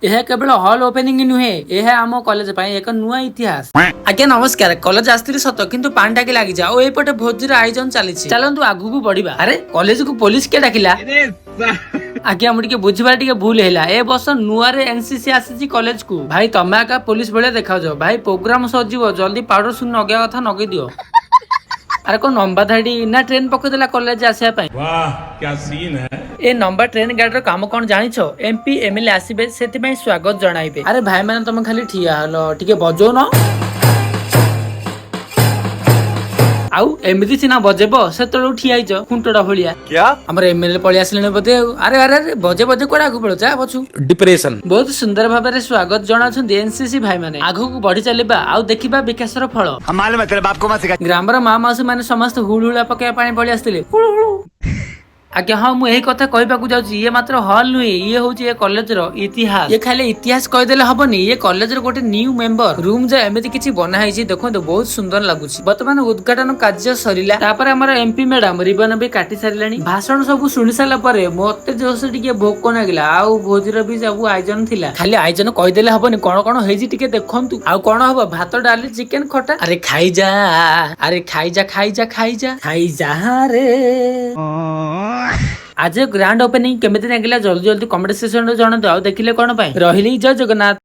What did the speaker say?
यह केवल hall opening नुहे यह आम कॉलेज एक नुआ इतिहास। आज्ञा नमस्कार। कॉलेज आसती सत किंतु पानी टाकी लगी जाओ एपटे भोजीर आयोजन चली चलतु आगू बढ़िबा। अरे कॉलेज को पुलिस के डाकिला? आज्ञा मुझे बुझार टे भूल है। ए बस नुआ एनसीसी आसी कॉलेज को। भाई तमे आका पुलिस भाई देखा जाओ। भाई प्रोग्राम सजीव जल्दी पाउडर सुन नगे कथा नगे दियो। अरे को नंबर धाड़ी ना ट्रेन पकड़देला कॉलेज आसिया पई। वाह क्या सीन है। ए नंबर ट्रेन गाड़ी रो काम कौन जानिछ? एमपी एमएलए आसीबे सेति स्वागत जणाइबे। अरे भाई माने तुम खाली ठिया हलो टिके बजो न आउ एमती सीना बजेब से ठियाइच खुंटड़ा भलिया। क्या हमर एमएलए पळि आसले बोधे। अरे अरे अरे बजे बजे कोडा आगु पळो जा पछु डिप्रेशन बहुत सुंदर भाबरे स्वागत जणाछन एनसीसी भाई माने। आगु को बढ़ी चलिबा आउ देखिबा विकासर फल। हमारे मतलब आपको मत सिखा। ग्रामर मा माउसी माने समस्त हुलहुला पके पानी पळि आस्तिले। आज्ञा हाँ मुझे कथा कहवाक जाऊँगी। ये मात्र हॉल नुहे ये हूँ ये कॉलेज रो इतिहास। ये खाली इतिहास कहीदेले हबनी। ये कॉलेज रो गोटे न्यू मेंबर रूम जो एमती किछि बना है देखो बहुत सुंदर लगुच। वर्तमान उद्घाटन कार्य सरिला तापर हमर एमपी मैडम रिबन भी काटी सारिलानी। भाषण सब सुनि सारा परे मते जोस टिके भोक नागिला। आउ भोजीर भी सब आयोजन थिला। खाली आयोजन कहीदेले हबनी कोन कोन हेजी टिके देखंतु। आउ कोन हबो भात डाली चिकन खटा। अरे खाई जा। अरे खाई जा खाई जा खाई जा खाई जा रे। आज ग्रांड ओपनिंग केमिति नागिला जल्दी जल्दी कमेंट सेक्शन रे जणातु। आ देखिले कोन पाई रहिली जय जगन्नाथ।